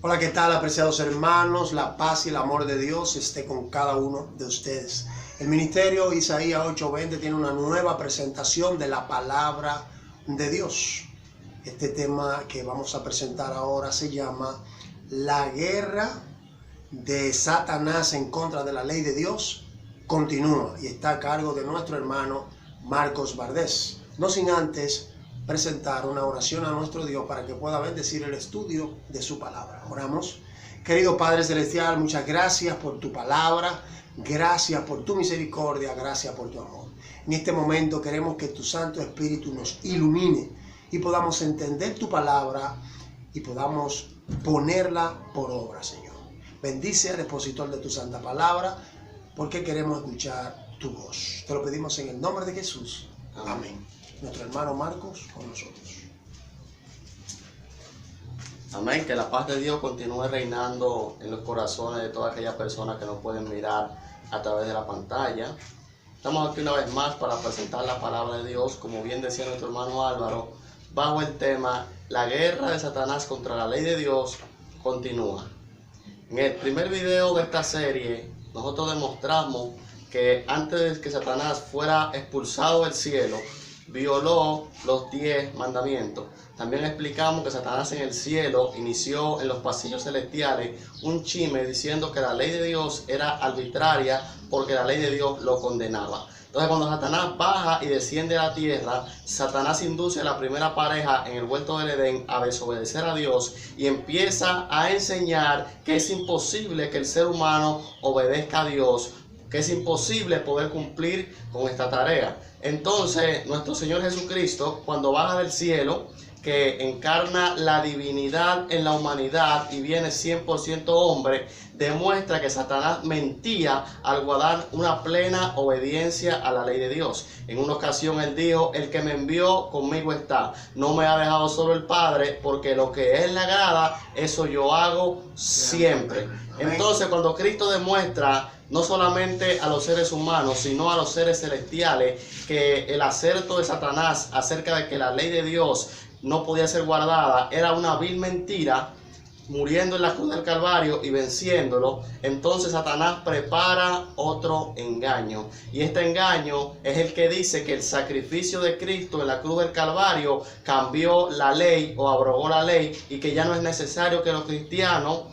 Hola, ¿qué tal, apreciados hermanos? La paz y el amor de Dios esté con cada uno de ustedes. El ministerio Isaías 8:20 tiene una nueva presentación de la palabra de Dios. Este tema que vamos a presentar ahora se llama La guerra de Satanás en contra de la ley de Dios continúa y está a cargo de nuestro hermano Marcos Vardés. No sin antes presentar una oración a nuestro Dios para que pueda bendecir el estudio de su palabra. Oramos. Querido Padre Celestial, muchas gracias por tu palabra, gracias por tu misericordia, gracias por tu amor. En este momento queremos que tu Santo Espíritu nos ilumine y podamos entender tu palabra y podamos ponerla por obra, Señor. Bendice al expositor de tu santa palabra, porque queremos escuchar tu voz. Te lo pedimos en el nombre de Jesús. Amén. Nuestro hermano Marcos con nosotros. Amén. Que la paz de Dios continúe reinando en los corazones de todas aquellas personas que nos pueden mirar a través de la pantalla. Estamos aquí una vez más para presentar la palabra de Dios, como bien decía nuestro hermano Álvaro, bajo el tema La guerra de Satanás contra la ley de Dios continúa. En el primer video de esta serie, nosotros demostramos que antes de que Satanás fuera expulsado del cielo, violó los 10 mandamientos. También explicamos que Satanás en el cielo inició en los pasillos celestiales un chisme diciendo que la ley de Dios era arbitraria porque la ley de Dios lo condenaba. Entonces, cuando Satanás baja y desciende a la tierra, Satanás induce a la primera pareja en el huerto del Edén a desobedecer a Dios y empieza a enseñar que es imposible que el ser humano obedezca a Dios, que es imposible poder cumplir con esta tarea. Entonces, nuestro Señor Jesucristo, cuando baja del cielo, que encarna la divinidad en la humanidad y viene 100% hombre, demuestra que Satanás mentía al guardar una plena obediencia a la ley de Dios. En una ocasión él dijo: el que me envió conmigo está, no me ha dejado solo el Padre, porque lo que a él le agrada, eso yo hago siempre. Entonces, cuando Cristo demuestra no solamente a los seres humanos, sino a los seres celestiales, que el acerto de Satanás acerca de que la ley de Dios no podía ser guardada era una vil mentira, muriendo en la cruz del Calvario y venciéndolo, entonces Satanás prepara otro engaño. Y este engaño es el que dice que el sacrificio de Cristo en la cruz del Calvario cambió la ley o abrogó la ley, y que ya no es necesario que los cristianos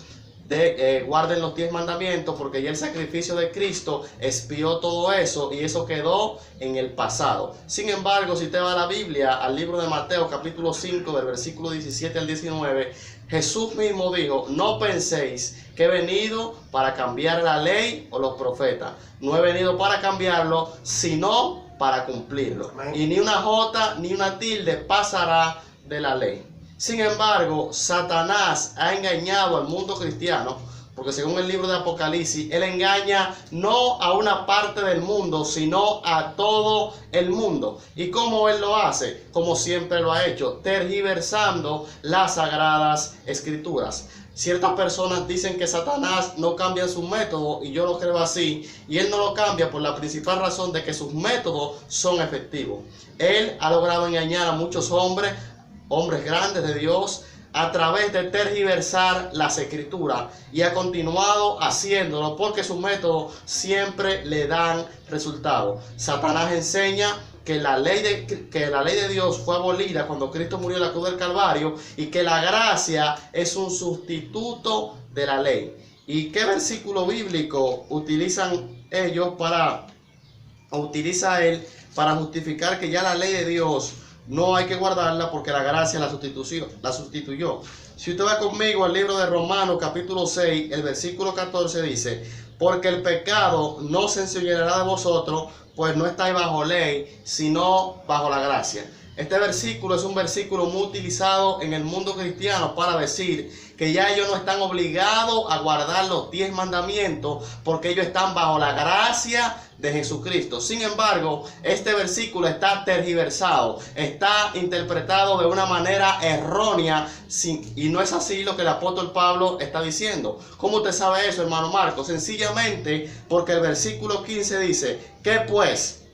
guarden los 10 mandamientos, porque ya el sacrificio de Cristo expió todo eso y eso quedó en el pasado. Sin embargo, si te va a la Biblia, al libro de Mateo capítulo 5 del versículo 17 al 19, Jesús mismo dijo: no penséis que he venido para cambiar la ley o los profetas. No he venido para cambiarlo, sino para cumplirlo. Y ni una jota ni una tilde pasará de la ley. Sin embargo, Satanás ha engañado al mundo cristiano, porque según el libro de Apocalipsis, él engaña no a una parte del mundo, sino a todo el mundo. ¿Y cómo él lo hace? Como siempre lo ha hecho, tergiversando las sagradas escrituras. Ciertas personas dicen que Satanás no cambia su método, y yo lo creo así, y él no lo cambia por la principal razón de que sus métodos son efectivos. Él ha logrado engañar a muchos hombres grandes de Dios, a través de tergiversar las escrituras, y ha continuado haciéndolo porque sus métodos siempre le dan resultados. Satanás enseña que la ley de Dios fue abolida cuando Cristo murió en la cruz del Calvario, y que la gracia es un sustituto de la ley. ¿Y qué versículo bíblico utiliza él para justificar que ya la ley de Dios no hay que guardarla, porque la gracia la sustituyó? Si usted va conmigo al libro de Romanos capítulo 6, el versículo 14 dice: porque el pecado no se enseñoreará de vosotros, pues no estáis bajo ley, sino bajo la gracia. Este versículo es un versículo muy utilizado en el mundo cristiano para decir que ya ellos no están obligados a guardar los 10 mandamientos, porque ellos están bajo la gracia de Jesucristo. Sin embargo, este versículo está tergiversado, está interpretado de una manera errónea, y no es así lo que el apóstol Pablo está diciendo. ¿Cómo usted sabe eso, hermano Marcos? Sencillamente porque el versículo 15 dice: ¿qué pues?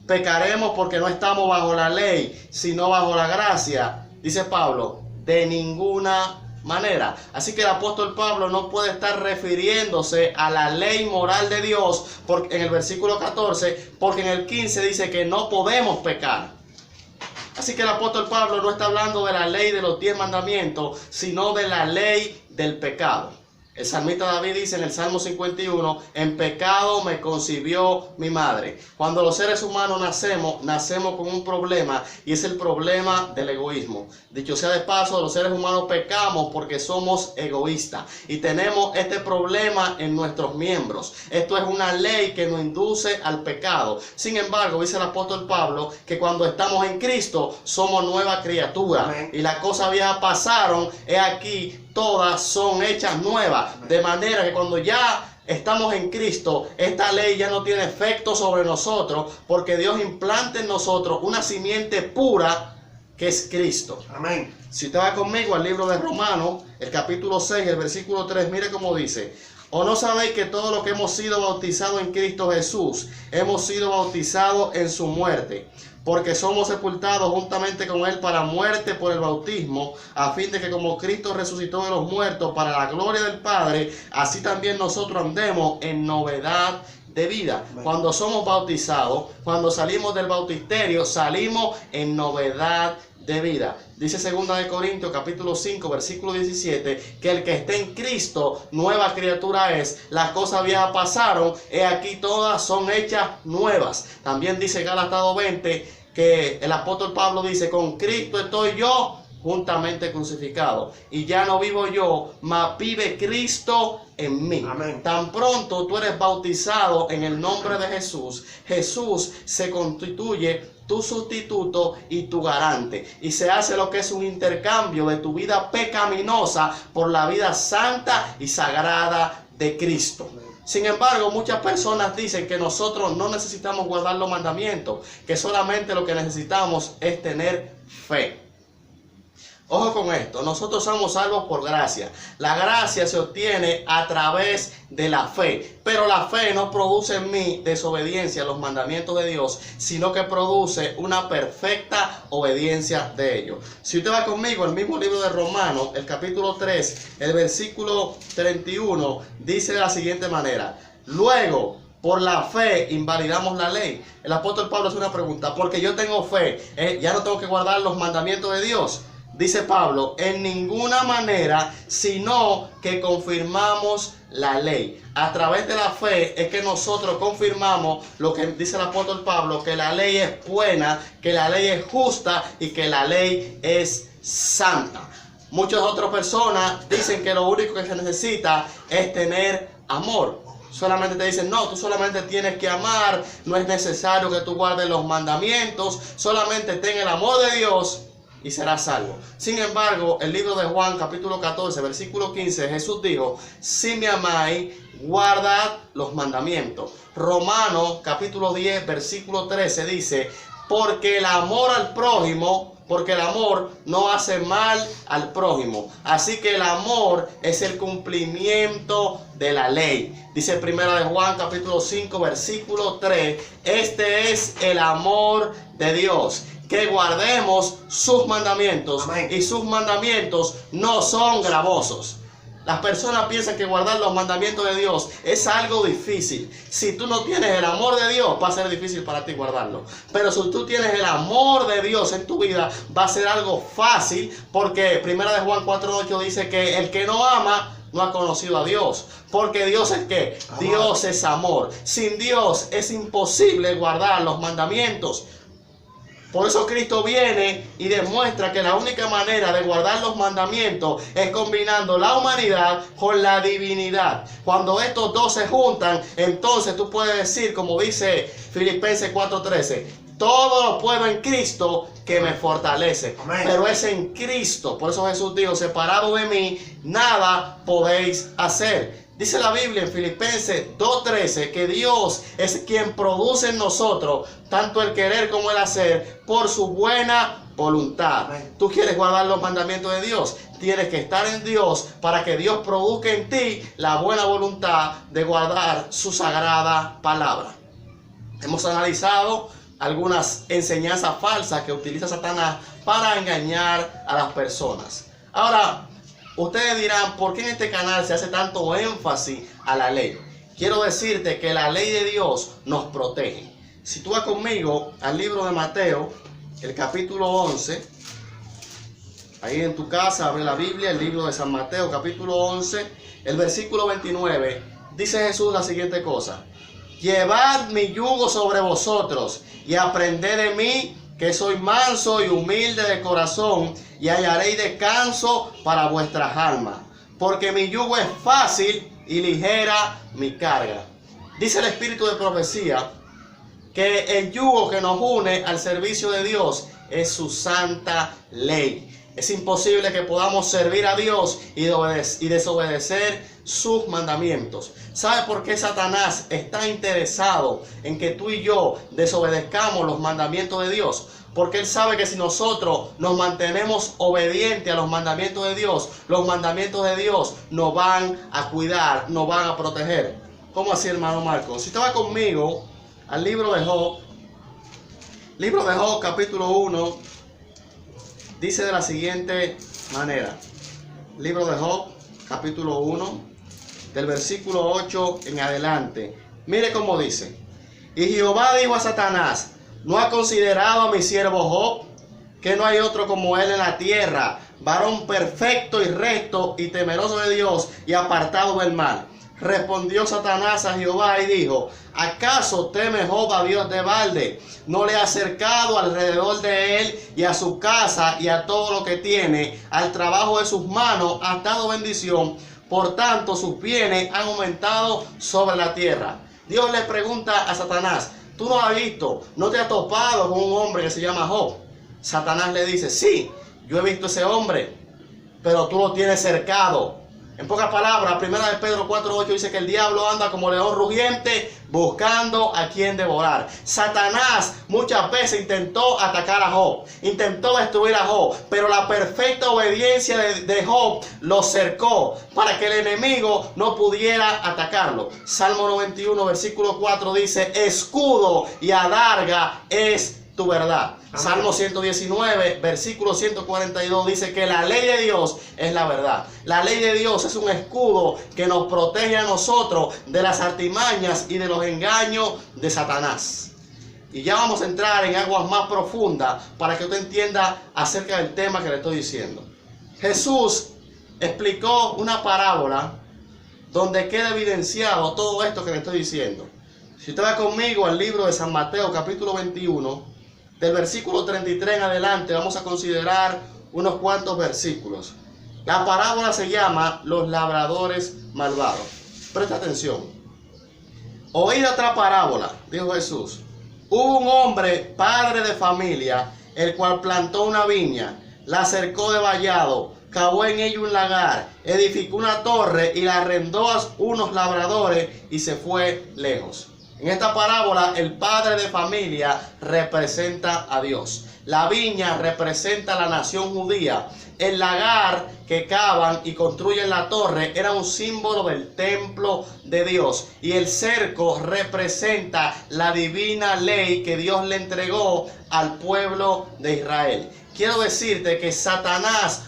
¿Pecaremos porque no estamos bajo la ley, sino bajo la gracia? Dice Pablo: de ninguna manera. Así que el apóstol Pablo no puede estar refiriéndose a la ley moral de Dios en el versículo 14, porque en el 15 dice que no podemos pecar. Así que el apóstol Pablo no está hablando de la ley de los 10 mandamientos, sino de la ley del pecado. El salmista David dice en el Salmo 51, en pecado me concibió mi madre. Cuando los seres humanos nacemos con un problema, y es el problema del egoísmo. Dicho sea de paso, los seres humanos pecamos porque somos egoístas y tenemos este problema en nuestros miembros. Esto es una ley que nos induce al pecado. Sin embargo, dice el apóstol Pablo que cuando estamos en Cristo somos nueva criatura. Amén. Y las cosas viejas pasaron, he aquí, todas son hechas nuevas. De manera que cuando ya estamos en Cristo, esta ley ya no tiene efecto sobre nosotros, porque Dios implanta en nosotros una simiente pura que es Cristo. Amén. Si usted va conmigo al libro de Romanos, el capítulo 6, el versículo 3, mire cómo dice: ¿o no sabéis que todos los que hemos sido bautizados en Cristo Jesús, hemos sido bautizados en su muerte? Porque somos sepultados juntamente con Él para muerte por el bautismo, a fin de que como Cristo resucitó de los muertos para la gloria del Padre, así también nosotros andemos en novedad de vida. Cuando somos bautizados, cuando salimos del bautisterio, salimos en novedad de vida. Dice 2 de Corintios capítulo 5 versículo 17 que el que esté en Cristo nueva criatura es, las cosas viejas pasaron, he aquí todas son hechas nuevas. También dice Gálatas 2:20 que el apóstol Pablo dice: con Cristo estoy yo juntamente crucificado, y ya no vivo yo, mas vive Cristo en mí. Amén. Tan pronto tú eres bautizado en el nombre de Jesús, Jesús se constituye tu sustituto y tu garante, y se hace lo que es un intercambio de tu vida pecaminosa por la vida santa y sagrada de Cristo. Sin embargo, muchas personas dicen que nosotros no necesitamos guardar los mandamientos, que solamente lo que necesitamos es tener fe. Ojo con esto, nosotros somos salvos por gracia. La gracia se obtiene a través de la fe, pero la fe no produce en mí desobediencia a los mandamientos de Dios, sino que produce una perfecta obediencia de ellos. Si usted va conmigo al mismo libro de Romanos, el capítulo 3, el versículo 31, dice de la siguiente manera: luego, por la fe invalidamos la ley. El apóstol Pablo hace una pregunta: porque yo tengo fe, ¿ya no tengo que guardar los mandamientos de Dios? Dice Pablo: en ninguna manera, sino que confirmamos la ley. A través de la fe es que nosotros confirmamos lo que dice el apóstol Pablo, que la ley es buena, que la ley es justa y que la ley es santa. Muchas otras personas dicen que lo único que se necesita es tener amor. Solamente te dicen: no, tú solamente tienes que amar, no es necesario que tú guardes los mandamientos, solamente ten el amor de Dios y serás salvo. Sin embargo, el libro de Juan capítulo 14 versículo 15, Jesús dijo: si me amáis, guardad los mandamientos. Romanos capítulo 10 versículo 13 dice: porque el amor al prójimo, porque el amor no hace mal al prójimo. Así que el amor es el cumplimiento de la ley. Dice 1 de Juan capítulo 5 versículo 3: este es el amor de Dios, que guardemos sus mandamientos. Amén. Y sus mandamientos no son gravosos. Las personas piensan que guardar los mandamientos de Dios es algo difícil. Si tú no tienes el amor de Dios, va a ser difícil para ti guardarlo. Pero si tú tienes el amor de Dios en tu vida, va a ser algo fácil, porque 1 de Juan 4:8 dice que el que no ama no ha conocido a Dios, porque Dios es ¿qué? Amor. Dios es amor. Sin Dios es imposible guardar los mandamientos. Por eso Cristo viene y demuestra que la única manera de guardar los mandamientos es combinando la humanidad con la divinidad. Cuando estos dos se juntan, entonces tú puedes decir, como dice Filipenses 4:13, todo lo puedo en Cristo que me fortalece. Amén. Pero es en Cristo. Por eso Jesús dijo: separado de mí, nada podéis hacer. Dice la Biblia en Filipenses 2:13 que Dios es quien produce en nosotros tanto el querer como el hacer por su buena voluntad. Amén. Tú quieres guardar los mandamientos de Dios, tienes que estar en Dios para que Dios produzca en ti la buena voluntad de guardar su sagrada palabra. Hemos analizado algunas enseñanzas falsas que utiliza Satanás para engañar a las personas. Ahora, Ustedes dirán, ¿por qué en este canal se hace tanto énfasis a la ley? Quiero decirte que la ley de Dios nos protege. Si tú vas conmigo al libro de Mateo, el capítulo 11, ahí en tu casa abre la Biblia, el libro de San Mateo, capítulo 11, el versículo 29, dice Jesús la siguiente cosa: llevad mi yugo sobre vosotros y aprended de mí, que soy manso y humilde de corazón, y hallaréis descanso para vuestras almas, porque mi yugo es fácil y ligera mi carga. Dice el Espíritu de profecía que el yugo que nos une al servicio de Dios es su santa ley. Es imposible que podamos servir a Dios y desobedecer sus mandamientos. ¿Sabe por qué Satanás está interesado en que tú y yo desobedezcamos los mandamientos de Dios? Porque él sabe que si nosotros nos mantenemos obedientes a los mandamientos de Dios nos van a cuidar, nos van a proteger. ¿Cómo así, hermano Marcos? Si te vas conmigo al libro de Job, capítulo 1, dice de la siguiente manera. Libro de Job, capítulo 1, del versículo 8 en adelante. Mire cómo dice: y Jehová dijo a Satanás: ¿no ha considerado a mi siervo Job, que no hay otro como él en la tierra, varón perfecto y recto y temeroso de Dios y apartado del mal? Respondió Satanás a Jehová y dijo: ¿acaso teme Job a Dios de balde? ¿No le ha acercado alrededor de él y a su casa y a todo lo que tiene? Al trabajo de sus manos ha dado bendición, por tanto sus bienes han aumentado sobre la tierra. Dios le pregunta a Satanás: ¿tú no has visto, no te has topado con un hombre que se llama Job? Satanás le dice: sí, yo he visto ese hombre, pero tú lo tienes cercado. En pocas palabras, primera de Pedro 4:8 dice que el diablo anda como león rugiente buscando a quien devorar. Satanás muchas veces intentó atacar a Job, intentó destruir a Job, pero la perfecta obediencia de Job lo cercó para que el enemigo no pudiera atacarlo. Salmo 91, versículo 4 dice: escudo y adarga es tu verdad. Amén. Salmo 119, versículo 142 dice que la ley de Dios es la verdad. La ley de Dios es un escudo que nos protege a nosotros de las artimañas y de los engaños de Satanás. Y ya vamos a entrar en aguas más profundas para que usted entienda acerca del tema que le estoy diciendo. Jesús explicó una parábola donde queda evidenciado todo esto que le estoy diciendo. Si usted va conmigo al libro de San Mateo, capítulo 21, del versículo 33 en adelante, vamos a considerar unos cuantos versículos. La parábola se llama Los labradores malvados. Presta atención. Oíd otra parábola, dijo Jesús. Hubo un hombre, padre de familia, el cual plantó una viña, la cercó de vallado, cavó en ella un lagar, edificó una torre y la arrendó a unos labradores y se fue lejos. En esta parábola, el padre de familia representa a Dios. La viña representa a la nación judía. El lagar que cavan y construyen la torre era un símbolo del templo de Dios. Y el cerco representa la divina ley que Dios le entregó al pueblo de Israel. Quiero decirte que Satanás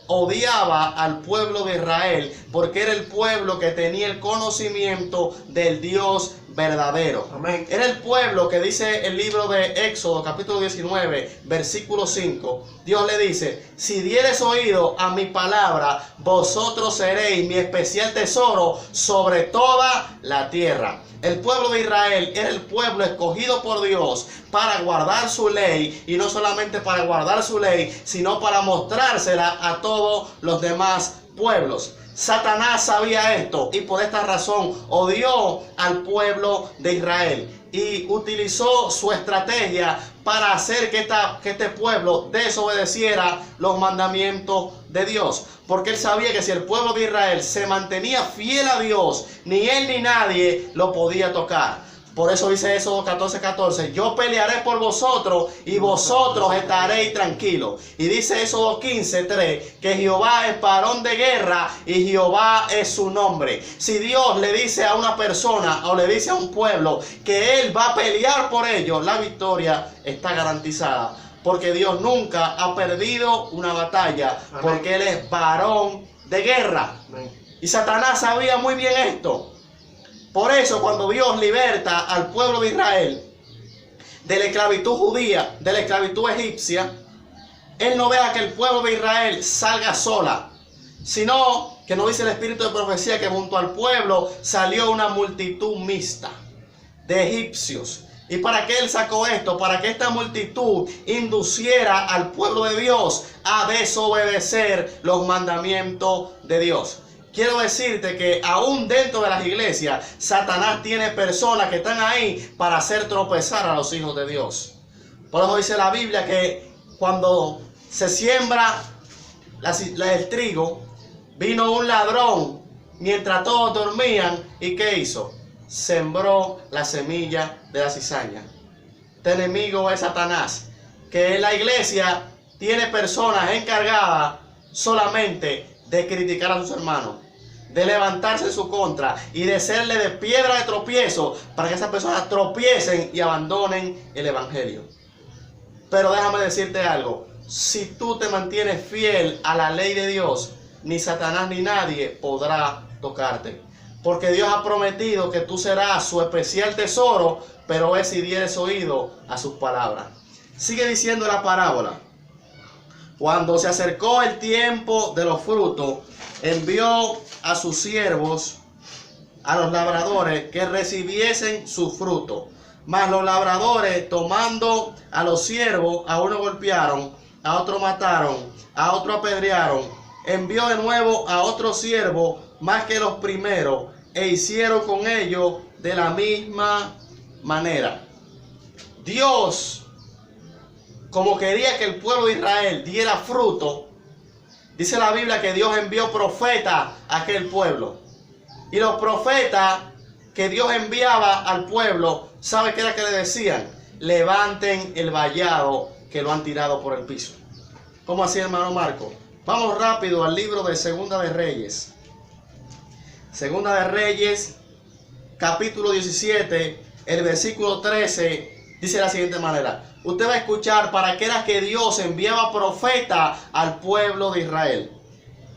odiaba al pueblo de Israel porque era el pueblo que tenía el conocimiento del Dios verdadero. Amén. Era el pueblo que dice el libro de Éxodo capítulo 19 versículo 5. Dios le dice: si dieres oído a mi palabra, vosotros seréis mi especial tesoro sobre toda la tierra. El pueblo de Israel era el pueblo escogido por Dios para guardar su ley, y no solamente para guardar su ley, sino para mostrársela a todos los demás pueblos. Satanás sabía esto y por esta razón odió al pueblo de Israel y utilizó su estrategia para hacer que este pueblo desobedeciera los mandamientos de Dios. Porque él sabía que si el pueblo de Israel se mantenía fiel a Dios, ni él ni nadie lo podía tocar. Por eso dice Éxodo 14:14, yo pelearé por vosotros y vosotros estaréis tranquilos. Y dice Éxodo 15:3, que Jehová es varón de guerra y Jehová es su nombre. Si Dios le dice a una persona o le dice a un pueblo que él va a pelear por ellos, la victoria está garantizada. Porque Dios nunca ha perdido una batalla, porque él es varón de guerra. Y Satanás sabía muy bien esto. Por eso cuando Dios liberta al pueblo de Israel de la esclavitud judía, de la esclavitud egipcia, Él no deja que el pueblo de Israel salga sola, sino que nos dice el espíritu de profecía que junto al pueblo salió una multitud mixta de egipcios. ¿Y para qué Él sacó esto? Para que esta multitud induciera al pueblo de Dios a desobedecer los mandamientos de Dios. Quiero decirte que aún dentro de las iglesias, Satanás tiene personas que están ahí para hacer tropezar a los hijos de Dios. Por eso dice la Biblia que cuando se siembra el trigo, vino un ladrón mientras todos dormían. ¿Y qué hizo? Sembró la semilla de la cizaña. Este enemigo es Satanás, que en la iglesia tiene personas encargadas solamente de criticar a sus hermanos, de levantarse en su contra y de serle de piedra de tropiezo para que esas personas tropiecen y abandonen el evangelio. Pero déjame decirte algo: si tú te mantienes fiel a la ley de Dios, ni Satanás ni nadie podrá tocarte, porque Dios ha prometido que tú serás su especial tesoro, pero es si dieres oído a sus palabras. Sigue diciendo la parábola: cuando se acercó el tiempo de los frutos, envió a sus siervos, a los labradores, que recibiesen su fruto. Mas los labradores, tomando a los siervos, a uno golpearon, a otro mataron, a otro apedrearon. Envió de nuevo a otro siervo más que los primeros, e hicieron con ellos de la misma manera. Dios, como quería que el pueblo de Israel diera fruto, dice la Biblia que Dios envió profetas a aquel pueblo. Y los profetas que Dios enviaba al pueblo, ¿sabe qué era que le decían? Levanten el vallado que lo han tirado por el piso. ¿Cómo así, hermano Marco? Vamos rápido al libro de Segunda de Reyes. Segunda de Reyes, capítulo 17, el versículo 13, dice de la siguiente manera. Usted va a escuchar para qué era que Dios enviaba profeta al pueblo de Israel.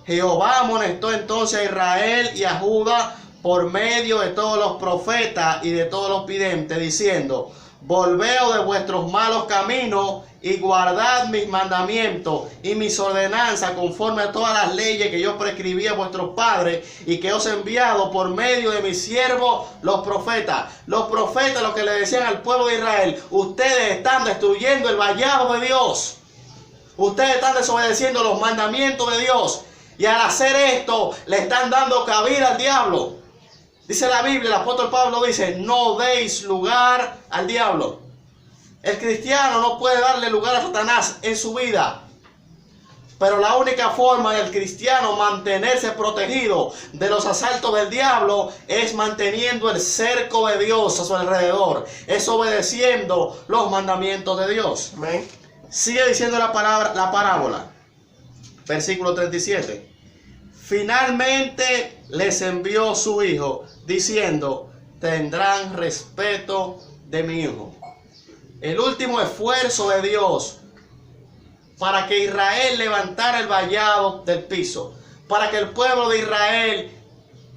Jehová amonestó entonces a Israel y a Judá por medio de todos los profetas y de todos los videntes, diciendo: volveos de vuestros malos caminos y guardad mis mandamientos y mis ordenanzas conforme a todas las leyes que yo prescribí a vuestros padres y que os he enviado por medio de mis siervos los profetas. Los profetas, lo que le decían al pueblo de Israel: ustedes están destruyendo el vallado de Dios, ustedes están desobedeciendo los mandamientos de Dios, y al hacer esto le están dando cabida al diablo. Dice la Biblia, el apóstol Pablo dice: no deis lugar al diablo. El cristiano no puede darle lugar a Satanás en su vida. Pero la única forma del cristiano mantenerse protegido de los asaltos del diablo es manteniendo el cerco de Dios a su alrededor. Es obedeciendo los mandamientos de Dios. Amén. Sigue diciendo la parábola. Versículo 37. Finalmente les envió su hijo, diciendo: tendrán respeto de mi hijo. El último esfuerzo de Dios para que Israel levantara el vallado del piso, para que el pueblo de Israel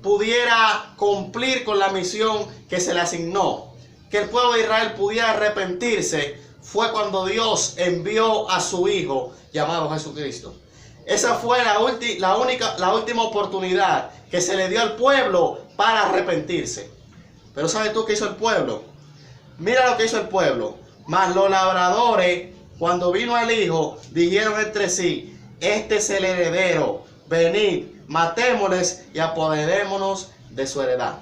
pudiera cumplir con la misión que se le asignó, que el pueblo de Israel pudiera arrepentirse, fue cuando Dios envió a su hijo llamado Jesucristo. Esa fue la última oportunidad que se le dio al pueblo para arrepentirse. Pero ¿sabes tú qué hizo el pueblo? Mira lo que hizo el pueblo. Mas los labradores, cuando vino el hijo, dijeron entre sí: este es el heredero, venid, matémosles y apoderémonos de su heredad.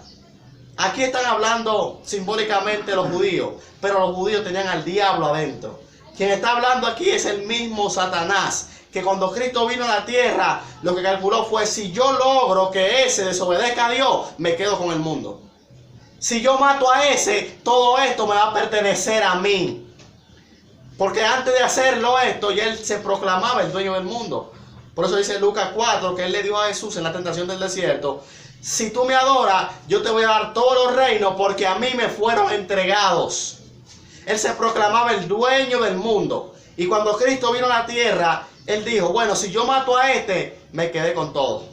Aquí están hablando simbólicamente los judíos, pero los judíos tenían al diablo adentro. Quien está hablando aquí es el mismo Satanás, que cuando Cristo vino a la tierra, lo que calculó fue: si yo logro que ese desobedezca a Dios, me quedo con el mundo. Si yo mato a ese, todo esto me va a pertenecer a mí. Porque antes de hacerlo esto, ya él se proclamaba el dueño del mundo. Por eso dice Lucas 4, que él le dio a Jesús en la tentación del desierto: si tú me adoras, yo te voy a dar todos los reinos, porque a mí me fueron entregados. Él se proclamaba el dueño del mundo. Y cuando Cristo vino a la tierra, él dijo: bueno, si yo mato a este, me quedé con todo.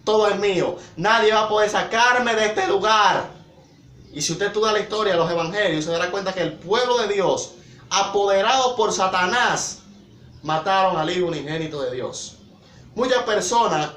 todo es mío, nadie va a poder sacarme de este lugar. Y si usted estudia la historia de los evangelios, se dará cuenta que el pueblo de Dios, apoderado por Satanás, mataron al Hijo unigénito de Dios. Muchas personas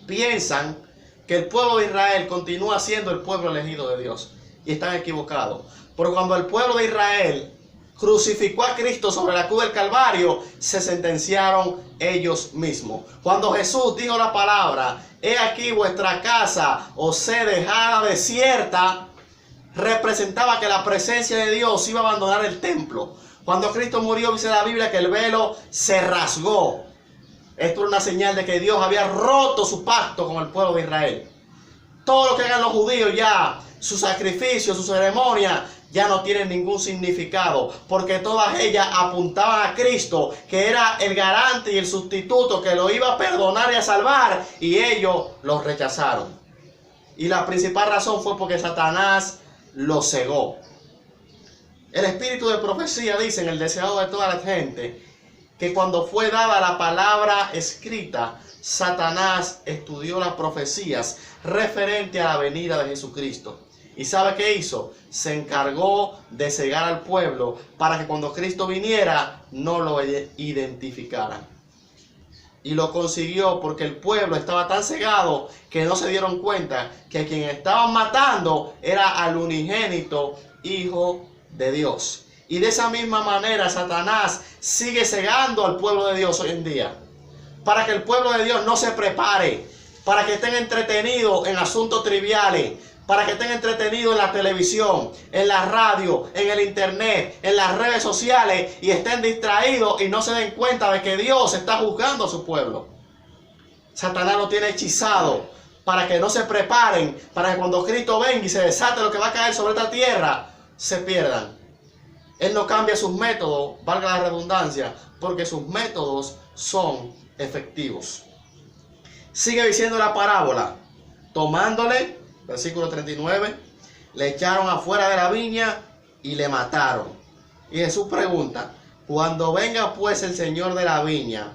piensan que el pueblo de Israel continúa siendo el pueblo elegido de Dios, y están equivocados. Porque cuando el pueblo de Israel crucificó a Cristo sobre la cruz del Calvario, se sentenciaron ellos mismos. Cuando Jesús dijo la palabra, he aquí vuestra casa os sea dejada desierta, representaba que la presencia de Dios iba a abandonar el templo. Cuando Cristo murió, dice la Biblia que el velo se rasgó. Esto era una señal de que Dios había roto su pacto con el pueblo de Israel. Todo lo que hagan los judíos ya, sus sacrificios, sus ceremonias, ya no tienen ningún significado, porque todas ellas apuntaban a Cristo, que era el garante y el sustituto que lo iba a perdonar y a salvar, y ellos los rechazaron. Y la principal razón fue porque Satanás los cegó. El espíritu de profecía dice en el deseado de toda la gente que cuando fue dada la palabra escrita, Satanás estudió las profecías referente a la venida de Jesucristo. ¿Y sabe qué hizo? Se encargó de cegar al pueblo para que cuando Cristo viniera no lo identificaran. Y lo consiguió porque el pueblo estaba tan cegado que no se dieron cuenta que quien estaban matando era al unigénito Hijo de Dios. Y de esa misma manera Satanás sigue cegando al pueblo de Dios hoy en día, para que el pueblo de Dios no se prepare, para que estén entretenidos en asuntos triviales, para que estén entretenidos en la televisión, en la radio, en el internet, en las redes sociales, y estén distraídos y no se den cuenta de que Dios está juzgando a su pueblo. Satanás lo tiene hechizado para que no se preparen, para que cuando Cristo venga y se desate lo que va a caer sobre esta tierra, se pierdan. Él no cambia sus métodos, valga la redundancia, porque sus métodos son efectivos. Sigue diciendo la parábola. Tomándole, versículo 39, le echaron afuera de la viña y le mataron. Y Jesús pregunta, cuando venga pues el Señor de la viña,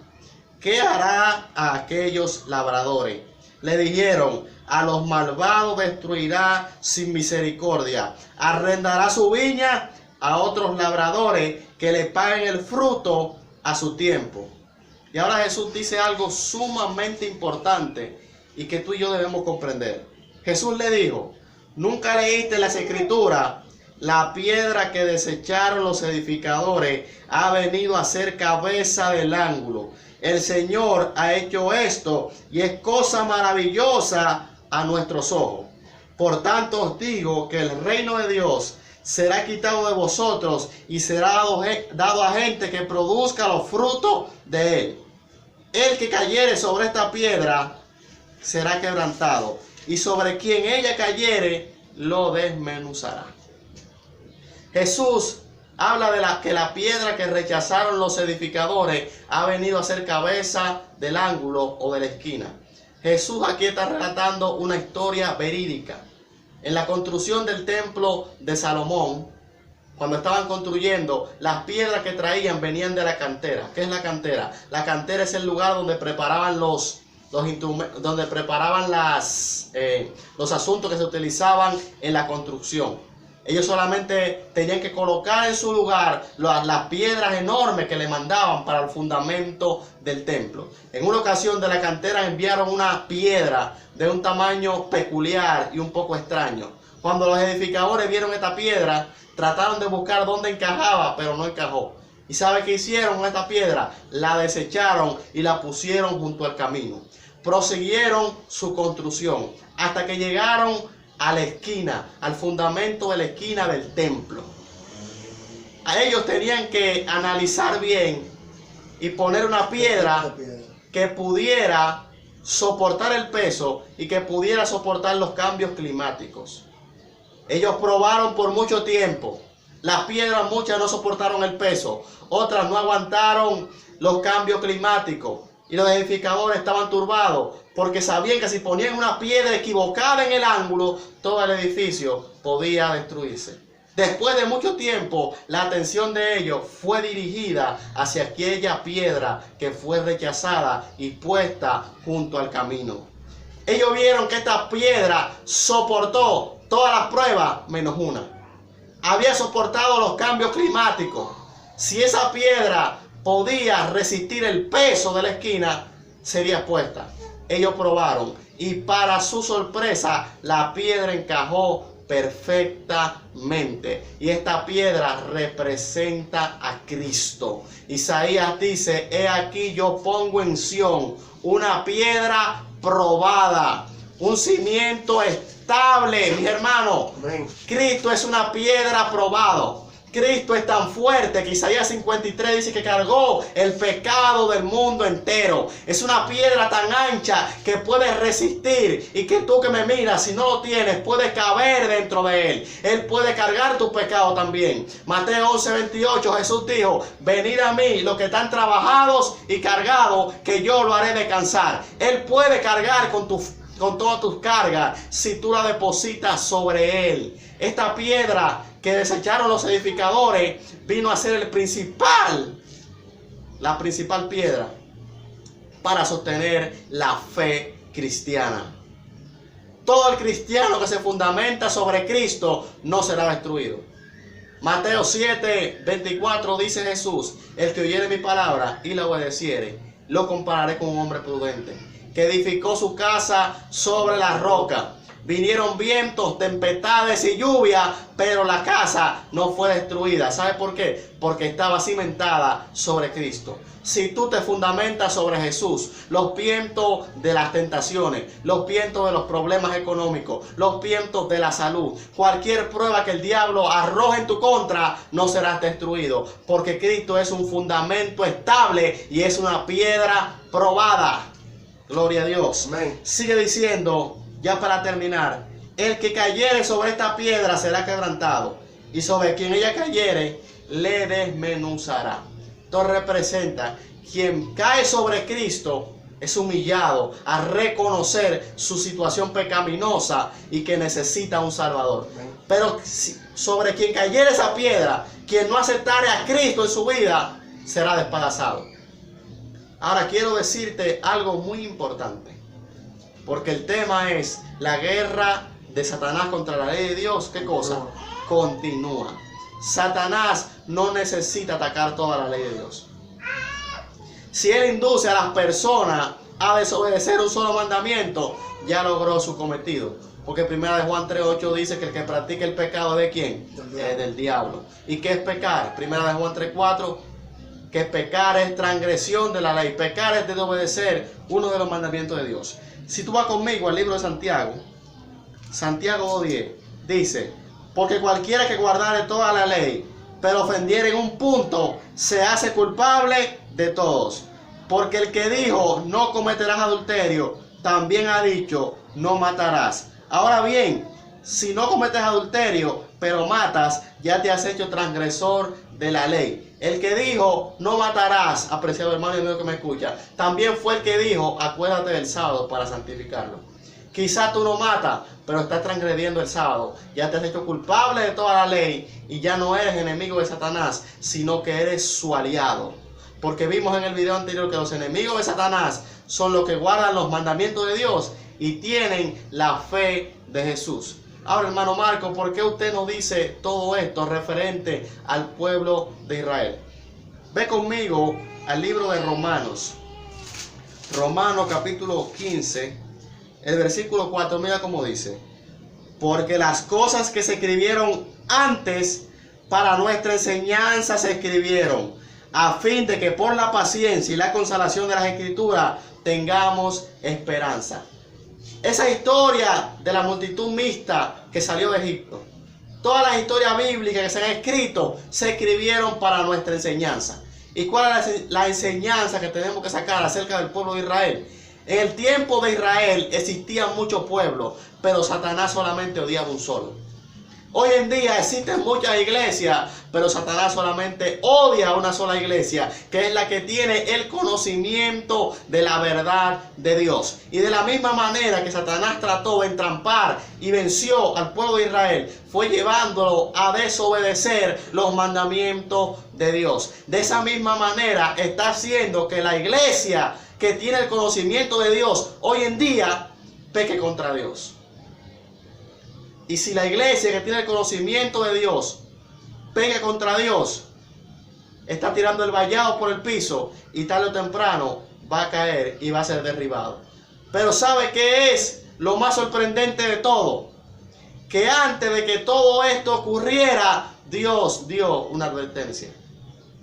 ¿qué hará a aquellos labradores? Le dijeron, a los malvados destruirá sin misericordia, arrendará su viña a otros labradores que le paguen el fruto a su tiempo. Y ahora Jesús dice algo sumamente importante y que tú y yo debemos comprender. Jesús le dijo, ¿nunca leíste en las Escrituras? La piedra que desecharon los edificadores ha venido a ser cabeza del ángulo. El Señor ha hecho esto y es cosa maravillosa a nuestros ojos. Por tanto os digo que el reino de Dios será quitado de vosotros y será dado a gente que produzca los frutos de él. El que cayere sobre esta piedra será quebrantado, y sobre quien ella cayere lo desmenuzará. Jesús habla de que la piedra que rechazaron los edificadores ha venido a ser cabeza del ángulo o de la esquina. Jesús aquí está relatando una historia verídica. En la construcción del templo de Salomón, cuando estaban construyendo, las piedras que traían venían de la cantera. ¿Qué es la cantera? La cantera es el lugar donde preparaban los asuntos que se utilizaban en la construcción. Ellos solamente tenían que colocar en su lugar las piedras enormes que le mandaban para el fundamento del templo. En una ocasión de la cantera enviaron una piedra de un tamaño peculiar y un poco extraño. Cuando los edificadores vieron esta piedra, trataron de buscar dónde encajaba, pero no encajó. ¿Y sabe qué hicieron con esta piedra? La desecharon y la pusieron junto al camino. Prosiguieron su construcción hasta que llegaron a la esquina, al fundamento de la esquina del templo. A ellos tenían que analizar bien y poner una piedra que pudiera soportar el peso y que pudiera soportar los cambios climáticos. Ellos probaron por mucho tiempo. Las piedras, muchas no soportaron el peso, otras no aguantaron los cambios climáticos. Y los edificadores estaban turbados porque sabían que si ponían una piedra equivocada en el ángulo, todo el edificio podía destruirse. Después de mucho tiempo, la atención de ellos fue dirigida hacia aquella piedra que fue rechazada y puesta junto al camino. ellos vieron que esta piedra soportó todas las pruebas menos una. Había soportado los cambios climáticos. Si esa piedra podía resistir el peso de la esquina, sería puesta. Ellos probaron y para su sorpresa la piedra encajó perfectamente. Y esta piedra representa a Cristo. Isaías dice: he aquí yo pongo en Sión una piedra probada, un cimiento estable, mis hermanos. Amén. Cristo es una piedra probada. Cristo es tan fuerte que Isaías 53 dice que cargó el pecado del mundo entero. Es una piedra tan ancha que puede resistir, y que tú que me miras, si no lo tienes, puedes caber dentro de él. Él puede cargar tu pecado también. Mateo 11:28, Jesús dijo: venid a mí los que están trabajados y cargados, que yo lo haré descansar. Él puede cargar con todas tus cargas si tú la depositas sobre él. Esta piedra que desecharon los edificadores vino a ser la principal piedra para sostener la fe cristiana. Todo el cristiano que se fundamenta sobre Cristo no será destruido. Mateo 7:24 dice Jesús: el que oyere mi palabra y la obedeciere, lo compararé con un hombre prudente, que edificó su casa sobre la roca. Vinieron vientos, tempestades y lluvia, pero la casa no fue destruida. ¿Sabe por qué? Porque estaba cimentada sobre Cristo. Si tú te fundamentas sobre Jesús, los vientos de las tentaciones, los vientos de los problemas económicos, los vientos de la salud, cualquier prueba que el diablo arroje en tu contra, no serás destruido, porque Cristo es un fundamento estable y es una piedra probada. Gloria a Dios. Amén. Sigue diciendo, ya para terminar: el que cayere sobre esta piedra será quebrantado, y sobre quien ella cayere le desmenuzará. Esto representa: quien cae sobre Cristo es humillado a reconocer su situación pecaminosa y que necesita un Salvador. Pero sobre quien cayere esa piedra, quien no aceptare a Cristo en su vida, será despedazado. Ahora quiero decirte algo muy importante, porque el tema es la guerra de Satanás contra la ley de Dios. ¿Qué cosa? Continúa. Satanás no necesita atacar toda la ley de Dios. Si él induce a las personas a desobedecer un solo mandamiento, ya logró su cometido. Porque 1 Juan 3:8 dice que el que practica el pecado, ¿de quién? Del diablo. ¿Y qué es pecar? 1 Juan 3:4, que pecar es transgresión de la ley. Pecar es desobedecer uno de los mandamientos de Dios. Si tú vas conmigo al libro de Santiago, Santiago 2:10, dice: porque cualquiera que guardare toda la ley, pero ofendiere en un punto, se hace culpable de todos. Porque el que dijo: no cometerás adulterio, también ha dicho: no matarás. Ahora bien, si no cometes adulterio, pero matas, ya te has hecho transgresor de la ley. El que dijo: no matarás, apreciado hermano y amigo que me escucha, también fue el que dijo: acuérdate del sábado para santificarlo. Quizá tú no matas, pero estás transgrediendo el sábado. Ya te has hecho culpable de toda la ley y ya no eres enemigo de Satanás, sino que eres su aliado. Porque vimos en el video anterior que los enemigos de Satanás son los que guardan los mandamientos de Dios y tienen la fe de Jesús. Ahora, hermano Marco, ¿por qué usted nos dice todo esto referente al pueblo de Israel? Ve conmigo al libro de Romanos. Romanos capítulo 15, el versículo 4, mira cómo dice: porque las cosas que se escribieron antes para nuestra enseñanza se escribieron, a fin de que por la paciencia y la consolación de las Escrituras tengamos esperanza. Esa historia de la multitud mixta que salió de Egipto, todas las historias bíblicas que se han escrito, se escribieron para nuestra enseñanza. ¿Y cuál es la enseñanza que tenemos que sacar acerca del pueblo de Israel? En el tiempo de Israel existían muchos pueblos, pero Satanás solamente odiaba un solo. Hoy en día existen muchas iglesias, pero Satanás solamente odia a una sola iglesia, que es la que tiene el conocimiento de la verdad de Dios. Y de la misma manera que Satanás trató de entrampar y venció al pueblo de Israel, fue llevándolo a desobedecer los mandamientos de Dios. De esa misma manera está haciendo que la iglesia que tiene el conocimiento de Dios hoy en día peque contra Dios. Y si la iglesia que tiene el conocimiento de Dios peca contra Dios, está tirando el vallado por el piso y tarde o temprano va a caer y va a ser derribado. Pero ¿sabe qué es lo más sorprendente de todo? Que antes de que todo esto ocurriera, Dios dio una advertencia.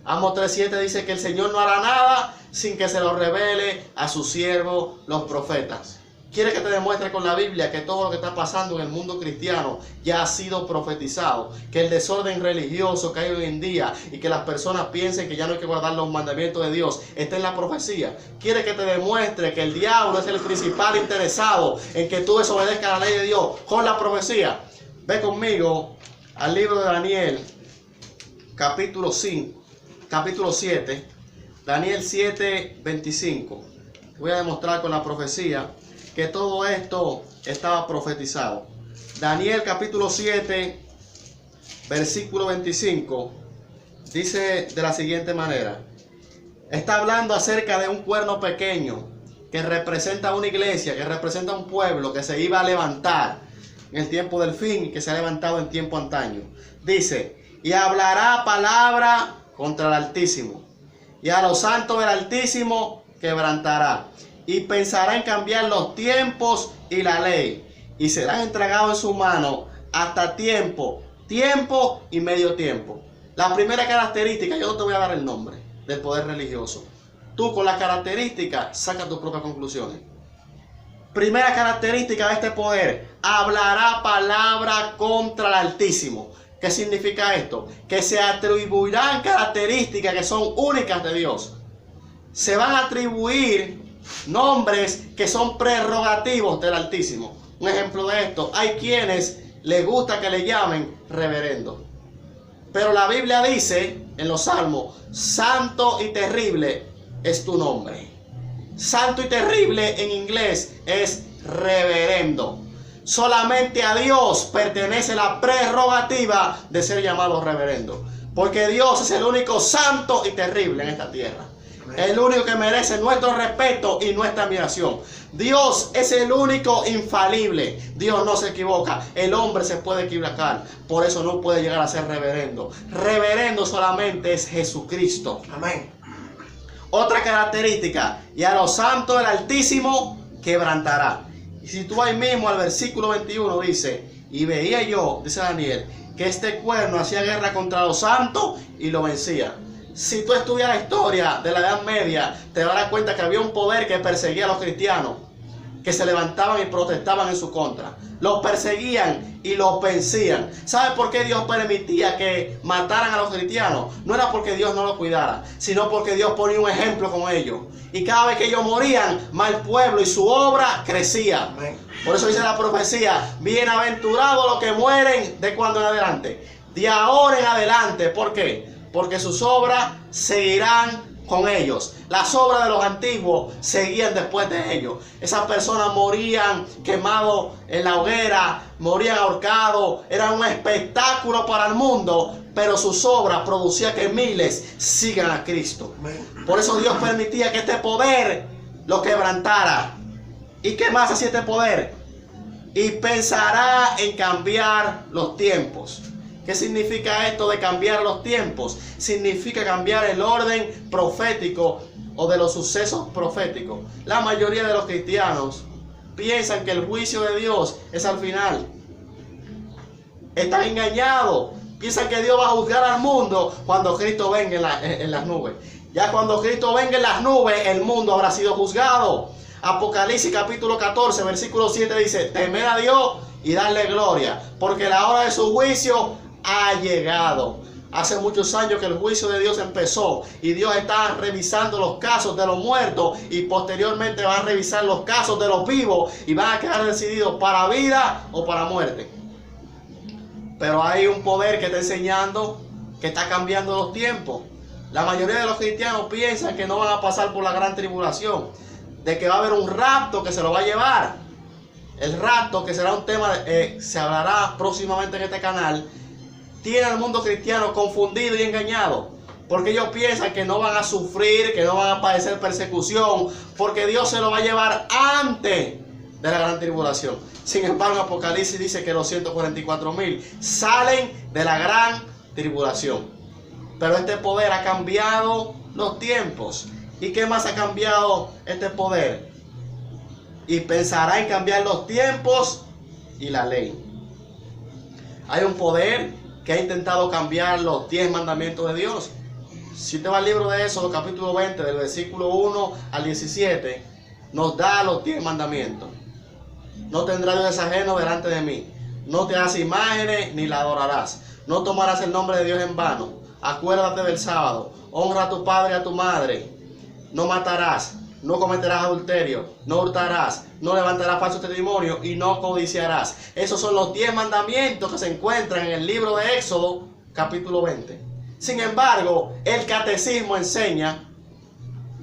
Amos 3:7 dice que el Señor no hará nada sin que se lo revele a sus siervos los profetas. Quiere que te demuestre con la Biblia que todo lo que está pasando en el mundo cristiano ya ha sido profetizado, que el desorden religioso que hay hoy en día y que las personas piensen que ya no hay que guardar los mandamientos de Dios está en la profecía. Quiere que te demuestre que el diablo es el principal interesado en que tú desobedezcas la ley de Dios con la profecía. Ve conmigo al libro de Daniel, capítulo 7, Daniel 7:25. Voy a demostrar con la profecía que todo esto estaba profetizado. Daniel capítulo 7, versículo 25, dice de la siguiente manera. Está hablando acerca de un cuerno pequeño que representa una iglesia, que representa un pueblo que se iba a levantar en el tiempo del fin y que se ha levantado en tiempo antaño. Dice, y hablará palabra contra el Altísimo, y a los santos del Altísimo quebrantará, y pensará en cambiar los tiempos y la ley, y serán entregados en su mano hasta tiempo y medio tiempo. La primera característica, yo no te voy a dar el nombre del poder religioso. Tú con las características sacas tus propias conclusiones. Primera característica de este poder, hablará palabra contra el Altísimo. ¿Qué significa esto? Que se atribuirán características que son únicas de Dios. Se van a atribuir nombres que son prerrogativos del Altísimo. Un ejemplo de esto, hay quienes les gusta que le llamen reverendo. Pero la Biblia dice en los Salmos, santo y terrible es tu nombre. Santo y terrible en inglés es reverendo. Solamente a Dios pertenece la prerrogativa de ser llamado reverendo. Porque Dios es el único santo y terrible en esta tierra. El único que merece nuestro respeto y nuestra admiración. Dios es el único infalible. Dios no se equivoca. El hombre se puede equivocar. Por eso no puede llegar a ser reverendo. Reverendo solamente es Jesucristo. Amén. Otra característica. Y a los santos del Altísimo quebrantará. Y si tú ahí mismo al versículo 21 dice, y veía yo, dice Daniel, que este cuerno hacía guerra contra los santos y lo vencía. Si tú estudias la historia de la Edad Media, te darás cuenta que había un poder que perseguía a los cristianos, que se levantaban y protestaban en su contra. Los perseguían y los vencían. ¿Sabe por qué Dios permitía que mataran a los cristianos? No era porque Dios no los cuidara, sino porque Dios ponía un ejemplo con ellos. Y cada vez que ellos morían, más el pueblo y su obra crecía. Por eso dice la profecía, bienaventurados los que mueren de cuando en adelante. De ahora en adelante. ¿Por qué? Porque sus obras seguirán con ellos. Las obras de los antiguos seguían después de ellos. Esas personas morían quemados en la hoguera, morían ahorcados, eran un espectáculo para el mundo, pero sus obras producían que miles sigan a Cristo. Por eso Dios permitía que este poder lo quebrantara. ¿Y qué más hacía este poder? Y pensará en cambiar los tiempos. ¿Qué significa esto de cambiar los tiempos? Significa cambiar el orden profético o de los sucesos proféticos. La mayoría de los cristianos piensan que el juicio de Dios es al final. Están engañados. Piensan que Dios va a juzgar al mundo cuando Cristo venga en las nubes. Ya cuando Cristo venga en las nubes, el mundo habrá sido juzgado. Apocalipsis capítulo 14, versículo 7 dice, temed a Dios y darle gloria, porque la hora de su juicio ha llegado. Hace muchos años que el juicio de Dios empezó y Dios está revisando los casos de los muertos y posteriormente va a revisar los casos de los vivos y van a quedar decididos para vida o para muerte. Pero hay un poder que está enseñando que está cambiando los tiempos. La mayoría de los cristianos piensan que no van a pasar por la gran tribulación, de que va a haber un rapto que se lo va a llevar. El rapto, que será un tema, se hablará próximamente en este canal, tiene al mundo cristiano confundido y engañado, porque ellos piensan que no van a sufrir, que no van a padecer persecución, porque Dios se lo va a llevar antes de la gran tribulación. Sin embargo, Apocalipsis dice que los 144,000 salen de la gran tribulación. Pero este poder ha cambiado los tiempos. ¿Y qué más ha cambiado este poder? Y pensará en cambiar los tiempos y la ley. Hay un poder que ha intentado cambiar los 10 mandamientos de Dios. Si usted va al libro de Éxodo, capítulo 20, del versículo 1 al 17, nos da los 10 mandamientos. No tendrás dioses ajenos delante de mí. No te hagas imágenes ni la adorarás. No tomarás el nombre de Dios en vano. Acuérdate del sábado. Honra a tu padre y a tu madre. No matarás. No cometerás adulterio. No hurtarás. No levantarás falso testimonio y no codiciarás. Esos son los 10 mandamientos que se encuentran en el libro de Éxodo, capítulo 20. Sin embargo, el catecismo enseña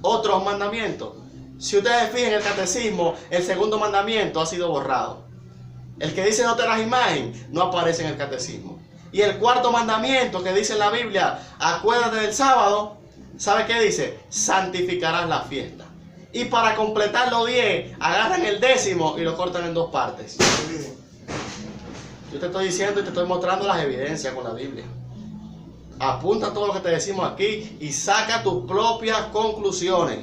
otros mandamientos. Si ustedes fijan en el catecismo, el segundo mandamiento ha sido borrado. El que dice no te harás imagen no aparece en el catecismo. Y el cuarto mandamiento que dice en la Biblia, acuérdate del sábado, ¿sabe qué dice? Santificarás la fiesta. Y para completar los 10, agarran el 10º y lo cortan en 2 partes. Yo te estoy diciendo y te estoy mostrando las evidencias con la Biblia. Apunta todo lo que te decimos aquí y saca tus propias conclusiones.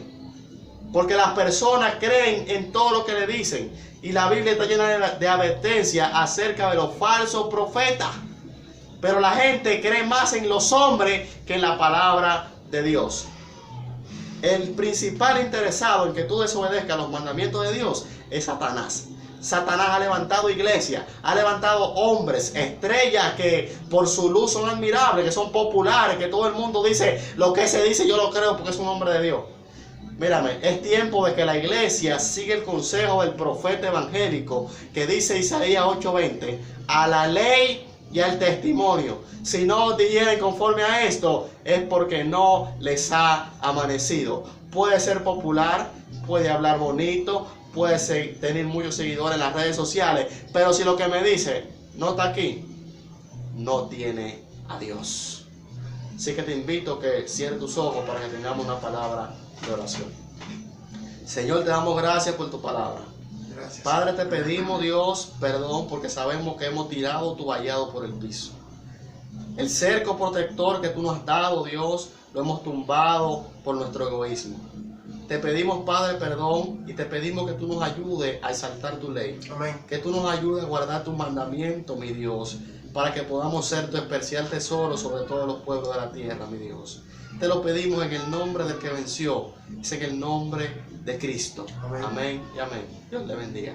Porque las personas creen en todo lo que le dicen. Y la Biblia está llena de advertencias acerca de los falsos profetas. Pero la gente cree más en los hombres que en la palabra de Dios. El principal interesado en que tú desobedezcas los mandamientos de Dios es Satanás. Satanás ha levantado iglesias, ha levantado hombres, estrellas que por su luz son admirables, que son populares, que todo el mundo dice lo que se dice, yo lo creo porque es un hombre de Dios. Mírame, es tiempo de que la iglesia siga el consejo del profeta evangélico que dice Isaías 8:20, a la ley y al testimonio. Si no dieren conforme a esto, es porque no les ha amanecido. Puede ser popular, puede hablar bonito, puede tener muchos seguidores en las redes sociales, pero si lo que me dice no está aquí, no tiene a Dios. Así que te invito a que cierres tus ojos para que tengamos una palabra de oración. Señor, te damos gracias por tu palabra. Gracias. Padre, te pedimos, Dios, perdón porque sabemos que hemos tirado tu vallado por el piso. El cerco protector que tú nos has dado, Dios, lo hemos tumbado por nuestro egoísmo. Te pedimos, Padre, perdón, y te pedimos que tú nos ayudes a exaltar tu ley. Amén. Que tú nos ayudes a guardar tus mandamientos, mi Dios, para que podamos ser tu especial tesoro sobre todos los pueblos de la tierra, mi Dios. Te lo pedimos en el nombre del que venció, es en el nombre de Cristo. Amén, amén y amén. Dios le bendiga.